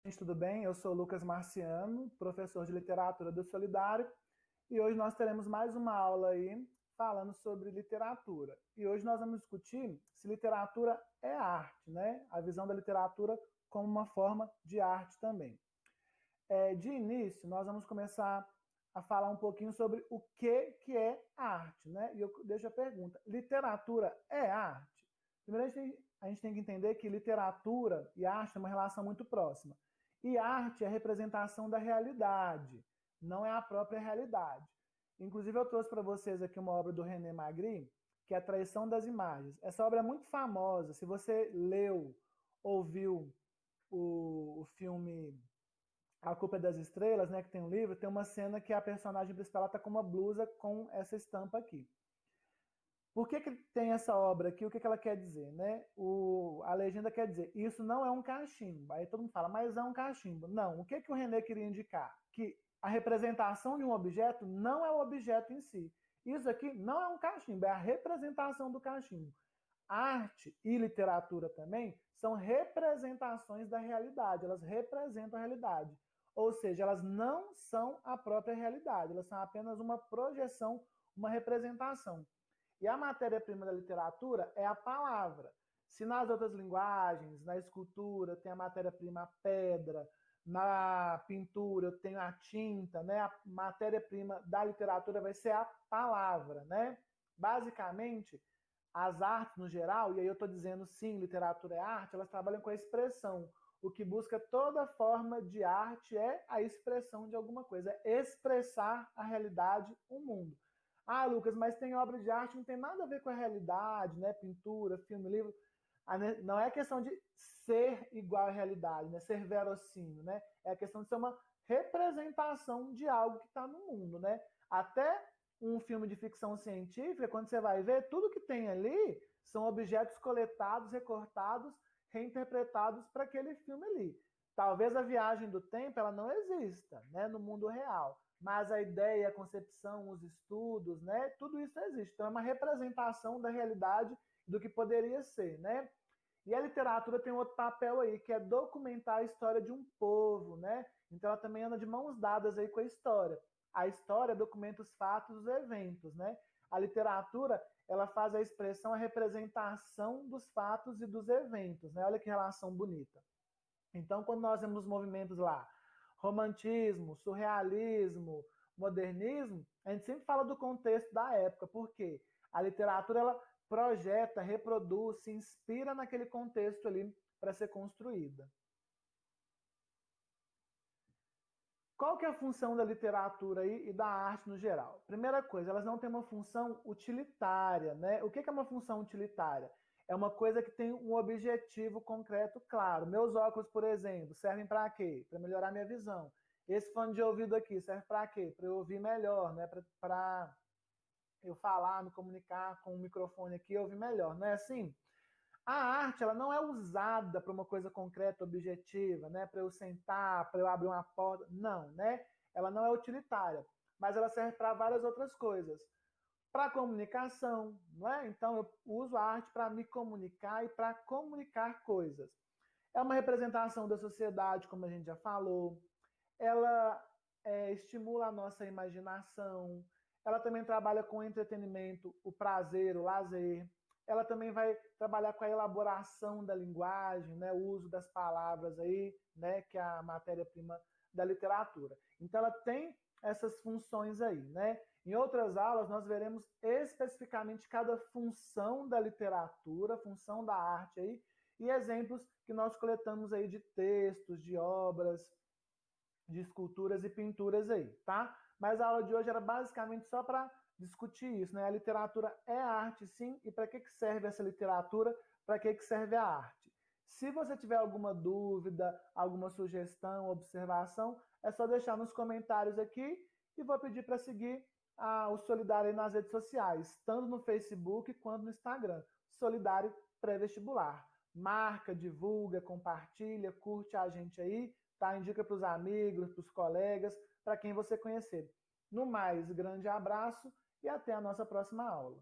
Gente, tudo bem? Eu sou o Lucas Marciano, professor de literatura do Solidário, e hoje nós teremos mais uma aula aí falando sobre literatura. E hoje nós vamos discutir se literatura é arte, né? A visão da literatura como uma forma de arte também. De início, nós vamos começar a falar um pouquinho sobre o que é arte, né? E eu deixo a pergunta: literatura é arte? Primeiro, a gente tem que entender que literatura e arte têm uma relação muito próxima. E arte é a representação da realidade, não é a própria realidade. Inclusive, eu trouxe para vocês aqui uma obra do René Magritte, que é A Traição das Imagens. Essa obra é muito famosa. Se você leu, ouviu o filme A Culpa é das Estrelas, né, que tem um livro, tem uma cena que a personagem principal está com uma blusa com essa estampa aqui. Por que tem essa obra aqui? O que ela quer dizer? Né? A legenda quer dizer, isso não é um cachimbo. Aí todo mundo fala, mas é um cachimbo. Não, o que o René queria indicar? Que a representação de um objeto não é o objeto em si. Isso aqui não é um cachimbo, é a representação do cachimbo. Arte e literatura também são representações da realidade, elas representam a realidade. Ou seja, elas não são a própria realidade, elas são apenas uma projeção, uma representação. E a matéria-prima da literatura é a palavra. Se nas outras linguagens, na escultura, tem a matéria-prima a pedra, na pintura eu tenho a tinta, né? A matéria-prima da literatura vai ser a palavra, né? Basicamente, as artes no geral, e aí eu estou dizendo sim, literatura é arte, elas trabalham com a expressão. O que busca toda forma de arte é a expressão de alguma coisa, é expressar a realidade, o mundo. Ah, Lucas, mas tem obra de arte que não tem nada a ver com a realidade, né? Pintura, filme, livro. Não é questão de ser igual à realidade, né? Ser verossímil, né? É a questão de ser uma representação de algo que está no mundo, né? Até um filme de ficção científica, quando você vai ver, tudo que tem ali são objetos coletados, recortados, reinterpretados para aquele filme ali. Talvez a viagem do tempo ela não exista, né, no mundo real, mas a ideia, a concepção, os estudos, né, tudo isso existe. Então é uma representação da realidade do que poderia ser, né? E a literatura tem outro papel aí, que é documentar a história de um povo, né? Então ela também anda de mãos dadas aí com a história. A história documenta os fatos, os eventos, né? A literatura, ela faz a expressão, a representação dos fatos e dos eventos, né? Olha que relação bonita. Então, quando nós vemos os movimentos lá, romantismo, surrealismo, modernismo, a gente sempre fala do contexto da época, porque a literatura ela projeta, reproduz, se inspira naquele contexto ali para ser construída. Qual que é a função da literatura aí e da arte no geral? Primeira coisa, elas não têm uma função utilitária, né? O que é uma função utilitária? É uma coisa que tem um objetivo concreto, claro. Meus óculos, por exemplo, servem para quê? Para melhorar minha visão. Esse fone de ouvido aqui serve para quê? Para eu ouvir melhor, né? Para eu falar, me comunicar com o microfone aqui e ouvir melhor. Não é assim? A arte ela não é usada para uma coisa concreta, objetiva, né? Para eu sentar, para eu abrir uma porta. Não, né? Ela não é utilitária, mas ela serve para várias outras coisas. Para comunicação, não é? Então eu uso a arte para me comunicar e para comunicar coisas. É uma representação da sociedade, como a gente já falou. Ela estimula a nossa imaginação. Ela também trabalha com o entretenimento, o prazer, o lazer. Ela também vai trabalhar com a elaboração da linguagem, né, o uso das palavras aí, né, que é a matéria-prima da literatura. Então ela tem essas funções aí, né? Em outras aulas nós veremos especificamente cada função da literatura, função da arte aí, e exemplos que nós coletamos aí de textos, de obras, de esculturas e pinturas aí, tá? Mas a aula de hoje era basicamente só para discutir isso, né? A literatura é arte, sim, e para que serve essa literatura? Para que serve a arte? Se você tiver alguma dúvida, alguma sugestão, observação, é só deixar nos comentários aqui e vou pedir para seguir o Solidário aí nas redes sociais, tanto no Facebook quanto no Instagram. Solidário Pré-Vestibular. Marca, divulga, compartilha, curte a gente aí, tá? Indica para os amigos, para os colegas, para quem você conhecer. No mais, grande abraço e até a nossa próxima aula.